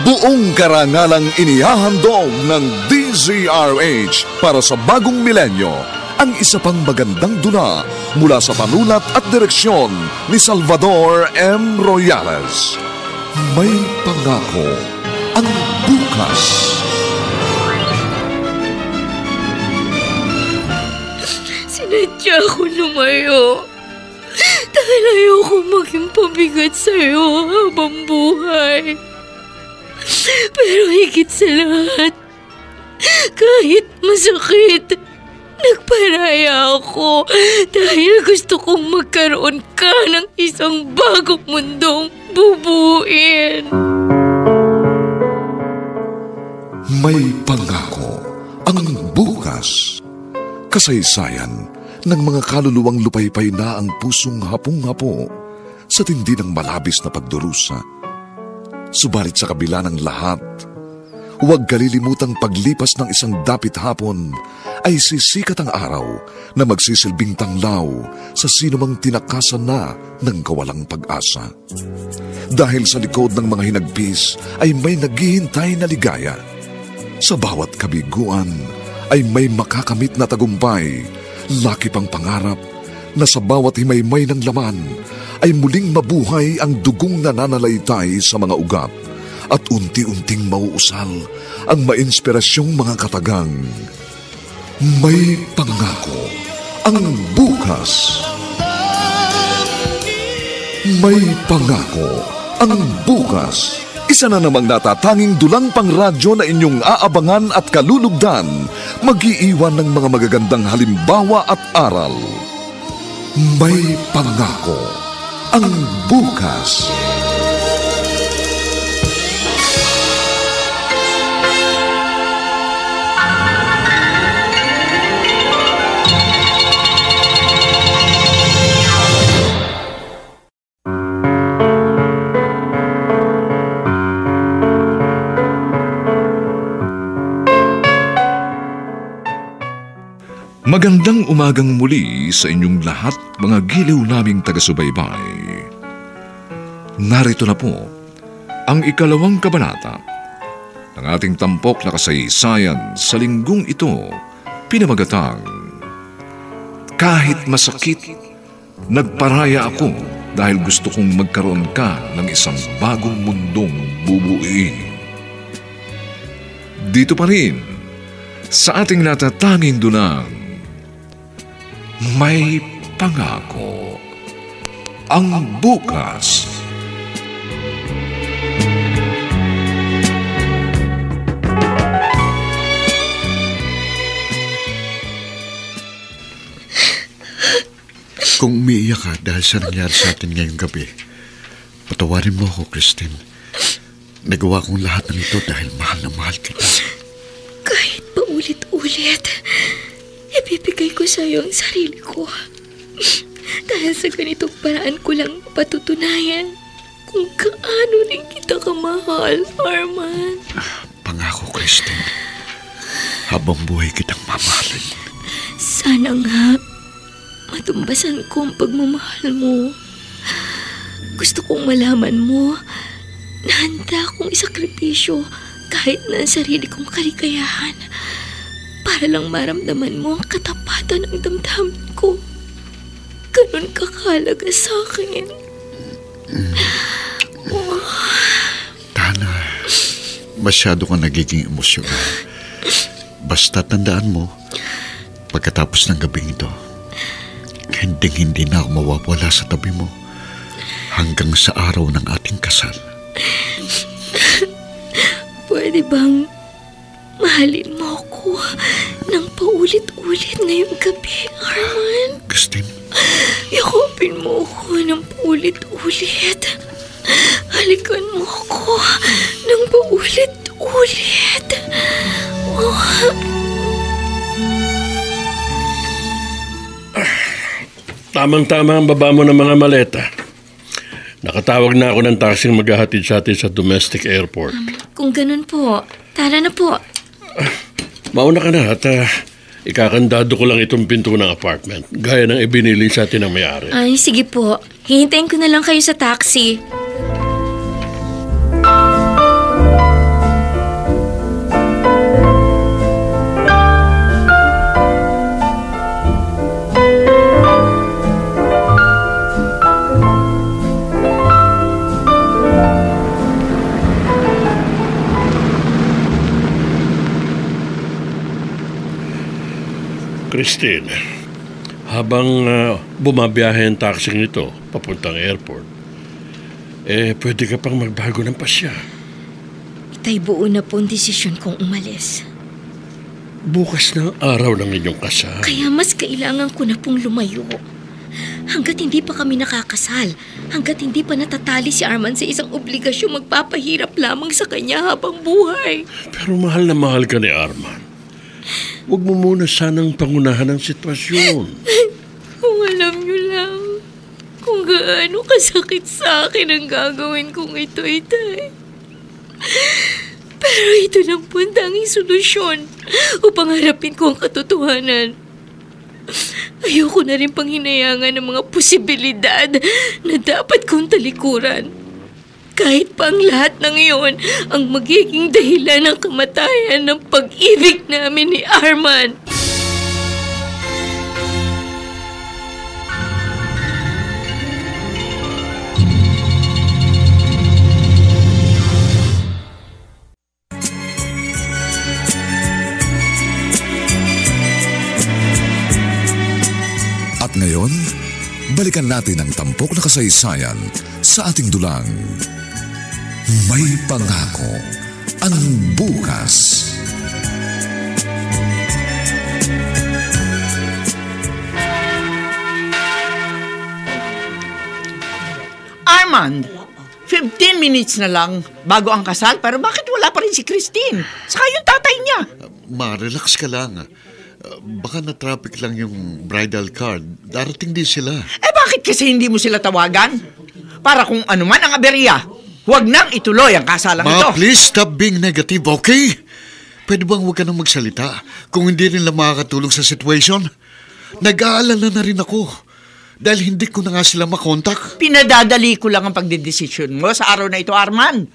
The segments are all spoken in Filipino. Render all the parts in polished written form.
Buong karangalang inihahandog ng DZRH para sa bagong milenyo ang isa pang magandang dula mula sa panulat at direksyon ni Salvador M. Royales. May pangako ang bukas. Sinadya ko lumayo dahil ayoko maging pabigat sa'yo habang buhay. Pero higit sa lahat, kahit masakit, nagparaya ako dahil gusto kong magkaroon ka ng isang bagong mundong bubuin. May pangako ang bukas. Kasaysayan ng mga kaluluwang lupaypay na ang pusong hapong-hapo sa tindi ng malabis na pagdurusa. Subalit sa kabila ng lahat, huwag kalilimutang paglipas ng isang dapit hapon ay sisikat ang araw na magsisilbing tanglaw sa sinumang tinakasan na ng kawalang pag-asa. Dahil sa likod ng mga hinagpis ay may naghihintay na ligaya. Sa bawat kabiguan ay may makakamit na tagumpay, laki pang pangarap na sa bawat himaymay ng laman ay muling mabuhay ang dugong nananalaytay sa mga ugat at unti-unting mauusal ang mainspirasyong mga katagang. May pangako ang bukas. May pangako ang bukas. Isa na namang natatanging dulang pangradyo na inyong aabangan at kalulugdan, mag-iiwan ng mga magagandang halimbawa at aral. May pangako ang bukas. Magandang umagang muli sa inyong lahat, mga giliw naming taga-subaybay. Narito na po ang ikalawang kabanata ng ating tampok na kasaysayan sa linggong ito, pinamagatang Kahit Masakit, Nagparaya Ako dahil gusto kong magkaroon ka ng isang bagong mundong bubuuin. Dito pa rin sa ating natatanging dunang May Pangako ang bukas. Kung umiiyak ka dahil sa nangyari sa atin ngayong gabi, patawarin mo ako, Christine. Nagawa kong lahat ng ito dahil mahal na mahal kita. Kahit paulit-ulit, ibibigay ko sa iyo ang sarili ko. Dahil sa ganitong paraan ko lang patutunayan kung kaano rin kita kamahal, Arman. Pangako, Christine. Habang buhay kitang mamahalin. Sana nga matumbasan ko ang pagmamahal mo. Gusto kong malaman mo na handa akong isakripisyo kahit na ang sarili kong kaligayahan para lang maramdaman mo ang katapatan ng damdamin ko. Ganun kakalaga sa akin. Tana, masyado kang nagiging emosyonal. Basta tandaan mo, pagkatapos ng gabing ito, hindi na ako mawawala sa tabi mo hanggang sa araw ng ating kasal. Pwede bang mahalin mo ako ng paulit-ulit ngayong gabi, Arman? Christine? Yakupin mo ako ng paulit-ulit. Halikan mo ako ng paulit-ulit. Tamang-tama ang baba mo ng mga maleta. Nakatawag na ako ng taxing maghahatid sa atin sa domestic airport. Kung ganun po, tara na po. Mauna ka na at ikakandado ko lang itong pinto ng apartment, gaya ng ibinili sa atin ng may-ari. Ay, sige po. Hihintayin ko na lang kayo sa taxi. Christine, habang bumabiyahe ang taxing ito papuntang airport, pwede ka pang magbago ng pasya. Itay buo na po ang desisyon kong umalis. Bukas na ang araw ng inyong kasal. Kaya mas kailangan ko na pong lumayo. Hanggat hindi pa kami nakakasal, hanggat hindi pa natatali si Arman sa isang obligasyon, magpapahirap lamang sa kanya habang buhay. Pero mahal na mahal ka ni Arman. Huwag mo muna sanang pangunahan ang sitwasyon. Kung alam niyo lang kung gaano kasakit sa akin ang gagawin kong ito, Itay. Pero ito lang po ang tanging solusyon upang harapin ko ang katotohanan. Ayoko na rin pang hinayangan ng mga posibilidad na dapat kong talikuran. Kahit pa ang lahat ng iyon ang magiging dahilan ng kamatayan ng pag-ibig namin ni Arman. At ngayon, balikan natin ang tampok na kasaysayan sa ating dulang. May pangako ang bukas. Armand, 15 minutes na lang bago ang kasal, pero bakit wala pa rin si Christine? Saka yung tatay niya. Relax ka lang. Baka na-traffic lang yung bridal card. Darating din sila. Bakit kasi hindi mo sila tawagan? Para kung ano man ang aberya, huwag nang ituloy ang kasalang ito. Please stop being negative, okay? Pwede bang huwag ka nang magsalita kung hindi rin lang makakatulong sa situation? Nag-aalala na rin ako dahil hindi ko na nga sila makontak. Pinadadali ko lang ang pagdedesisyon mo sa araw na ito, Arman.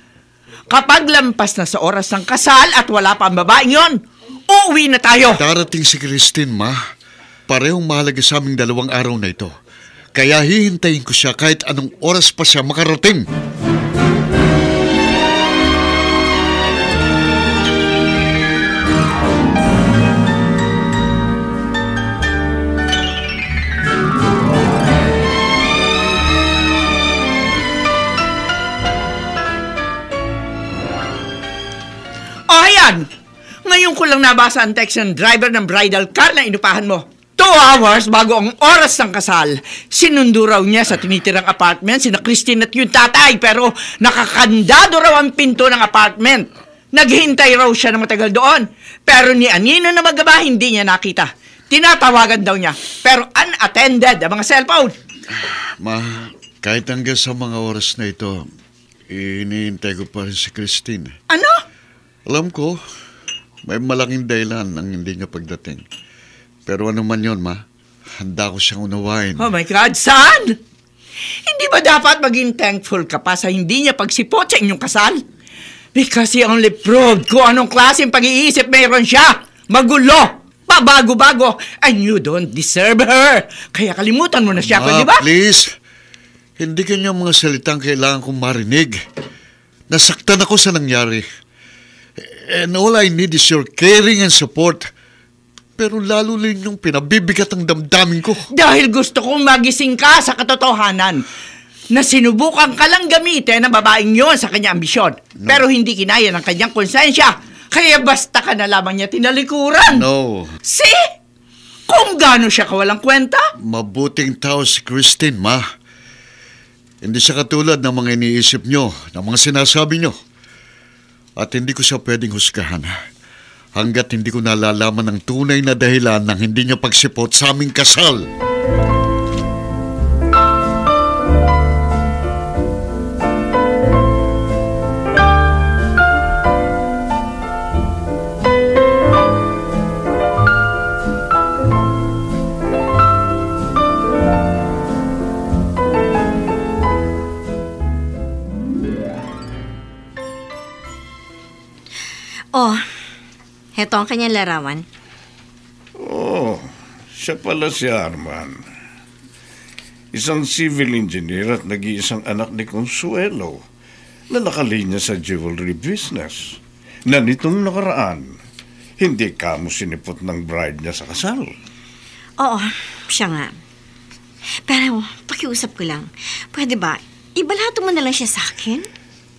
Kapag lampas na sa oras ng kasal at wala pa ang babaeng yon, uuwi na tayo. Darating si Christine, ma. Parehong mahalaga sa aming 2 araw na ito. Kaya hihintayin ko siya kahit anong oras pa siya makarating. Ayan! Ngayon ko lang nabasa ang text ng driver ng bridal car na inupahan mo. 2 hours bago ang oras ng kasal. Sinundo raw niya sa tinitirang apartment sina Christine at yung tatay, pero nakakandado raw ang pinto ng apartment. Naghihintay raw siya ng matagal doon. Pero ni Anino na magaba, hindi niya nakita. Tinatawagan daw niya, pero unattended ang mga cellphone. Ma, kahit hanggang sa mga oras na ito, hinihintay ko pa rin si Christine. Ano? Alam ko, may malaking dahilan ang hindi niya pagdating. Pero ano man yun, ma, handa ko siyang unawain. Oh my God, son! Hindi ba dapat maging thankful ka pa sa hindi niya pagsipot sa inyong kasal? Because he only proved kung anong klaseng pag-iisip mayroon siya. Magulo, pabago-bago, and you don't deserve her. Kaya kalimutan mo na siya, di ba? Please, hindi kanyang mga salitang kailangan kong marinig. Nasaktan ako sa nangyari. And all I need is your caring and support. Pero lalo rin yung pinabibigat ang damdamin ko. Dahil gusto kong magising ka sa katotohanan na sinubukan ka lang gamitin ng babaeng yon sa kanyang ambisyon. No. Pero hindi kinaya ng kanyang konsensya. Kaya basta ka na lamang niya tinalikuran. No. See? Kung gaano siya kawalang kwenta. Mabuting tao si Christine, ma. Hindi siya katulad ng mga iniisip nyo, ng mga sinasabi nyo. At hindi ko siya pwedeng husgahan hanggat hindi ko nalalaman ang tunay na dahilan ng hindi niya pagsipot sa aming kasal. Oh, heto ang kanyang larawan. Oh, siya pala si Arman. Isang civil engineer at nag-iisang anak ni Consuelo na nakalinya sa jewelry business. Na nitong nakaraan, hindi kamo sinipot ng bride niya sa kasal. Oo, siya nga. Pero, pakiusap ko lang. Pwede ba, ibalato mo na lang siya sa akin?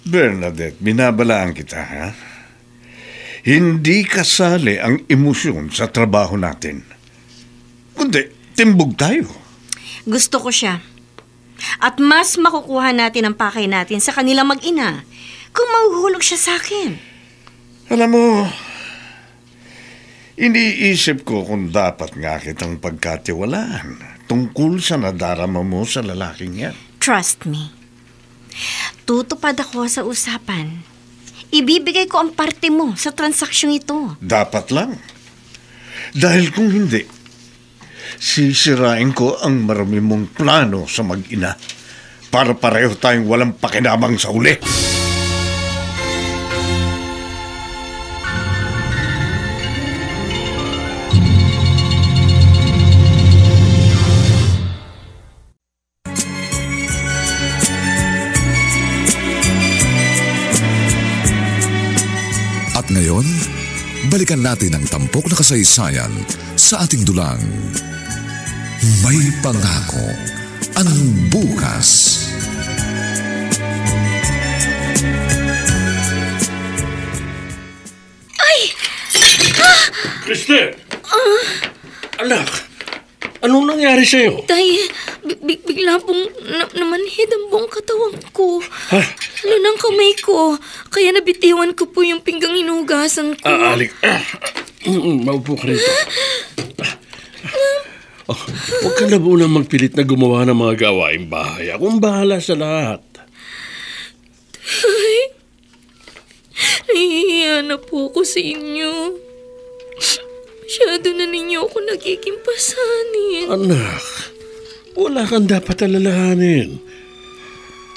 Bernadette, binabalaan kita, ha? Hindi kasali ang emosyon sa trabaho natin. Kundi, timbog tayo. Gusto ko siya. At mas makukuha natin ang pakay natin sa kanilang mag-ina kung mahuhulog siya sa akin. Alam mo, iniisip ko kung dapat nga kitang pagkatiwalaan tungkol sa nadarama mo sa lalaking yan. Trust me. Tutupad ako sa usapan. Ibibigay ko ang parte mo sa transaksyong ito. Dapat lang. Dahil kung hindi, sisirain ko ang marami mong plano sa mag-ina para pareho tayong walang pakinabang sa uli. At ngayon, balikan natin ang tampok na kasaysayan sa ating dulang. May pangako ang bukas. Kristen! Anak, anong nangyari sa'yo? Tay, bigla pong namanhid ang buong katawan ko. Ha? Ano ng kamay ko? Kaya nabitiwan ko po yung pinggang hinugasan ko. Alik. Maupo ka rito. Huwag ka na muna magpilit na gumawa ng mga gawaing bahay. Akong bahala sa lahat. Tay, nahihiya na po ako sa inyo. Masyado na ninyo ako nagiging pasanin. Anak, wala kang dapat alalahanin.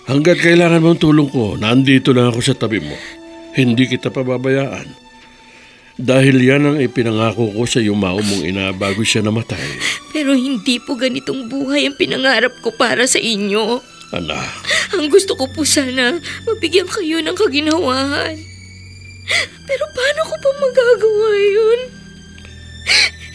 Hanggat kailangan mong tulong ko, nandito lang ako sa tabi mo. Hindi kita pababayaan. Dahil yan ang ipinangako ko sa yumao mong ina bago siya namatay. Pero hindi po ganitong buhay ang pinangarap ko para sa inyo. Anak. Ang gusto ko po sana, mabigyan kayo ng kaginhawahan. Pero paano ko pa magagawa yun?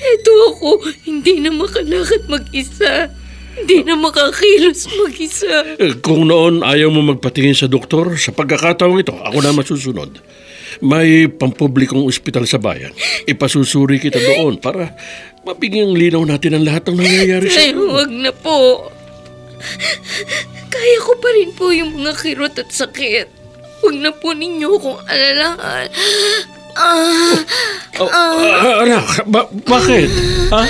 Eto ako, hindi na makalakad mag-isa. Hindi na makakilos mag-isa. Kung noon ayaw mo magpatingin sa doktor, sa pagkakataong ito, ako na masusunod. May pampublikong ospital sa bayan. Ipasusuri kita doon para mabigyang linaw natin ang lahat ng nangyayari sa iyo. Huwag na po. Kaya ko pa rin po yung mga kirot at sakit. Huwag na po ninyo akong alalahan. Anak, bakit? Ha?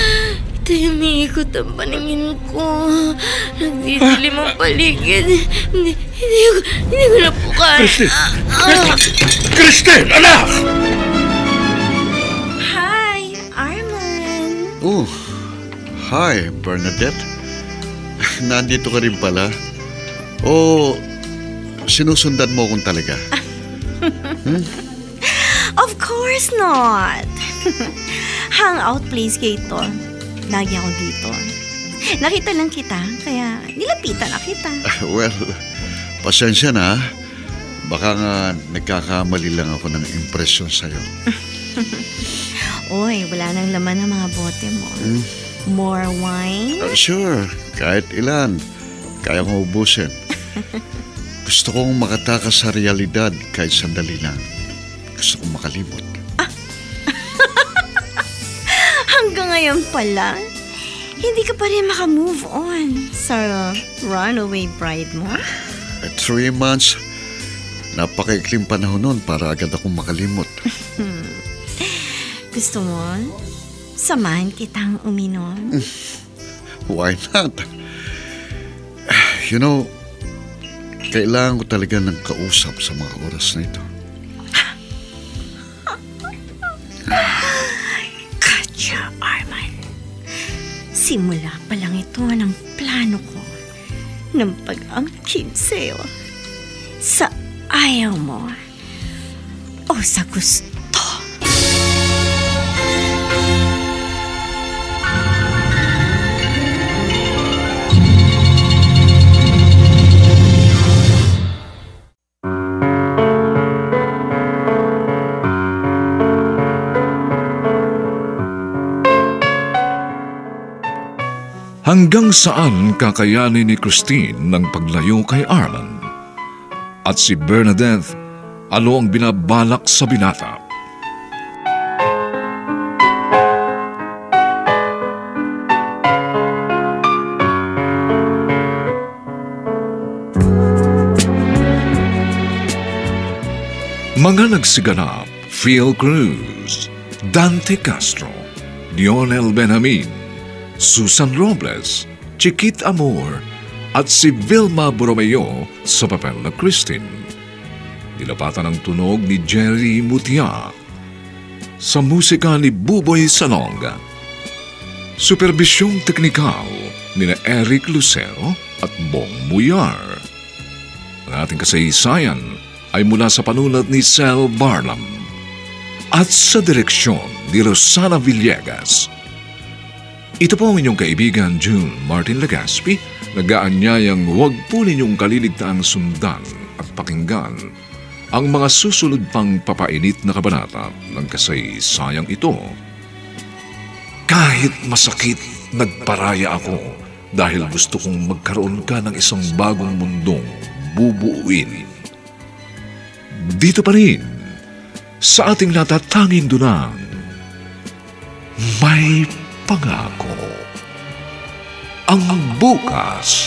Umiikot ang paningin ko. Nagdidilim ang paligid. Hindi ko na po kaya. Kristen! Anak! Hi, Arman. Oh, hi, Bernadette. Nandito ka rin pala. O, sinusundan mo akong talaga? Of course not. Hangout place kayo ito. Lagi ako dito. Nakita lang kita, kaya nilapitan na kita. Well, pasensya na. Baka nga nagkakamali lang ako ng impresyon sa'yo. Uy, wala nang laman ng mga bote mo. More wine? Sure, kahit ilan. Kaya kong ubusin. Gusto kong makatakas sa realidad kahit sandali lang. Gusto kong makalimot. Hanggang ngayon pala, hindi ka pa rin makamove on sa runaway bride mo? 3 months, napakaikling panahon nun para agad akong makalimot. Gusto mo? Samahan kitang uminom? Why not? You know, kailangan ko talaga ng kausap sa mga oras na ito. Katya, Arman. Simula pa lang ito ng plano ko ng pag-angkin sa'yo. Sa ayaw mo o sa gusto. Hanggang saan kakayanin ni Christine ng paglayo kay Arman? At si Bernadette, ano ang binabalak sa binata? Mga nagsiganap: Phil Cruz, Dante Castro, Lionel Benjamin, Susan Robles, Chiquit Amor, at si Vilma Borromeo sa papel na Christine. Nilapatan ang tunog ni Jerry Mutia. Sa musika ni Buboy Salonga. Superbisyong teknikal ni Eric Lucero at Bong Muyar. Ang ating kasaysayan ay mula sa panulat ni Sel Barlam at sa direksyon ni Rosana Villegas. Ito po ang inyong kaibigan June Martin Legaspi, nag-aanyayang huwag po ninyong kaliligtaang sundan at pakinggan ang mga susunod pang papainit na kabanata ng kasaysayang ito. Kahit masakit, nagparaya ako dahil gusto kong magkaroon ka ng isang bagong mundong bubuuin. Dito pa rin, sa ating natatanging dunang, may pangako. Ang bukas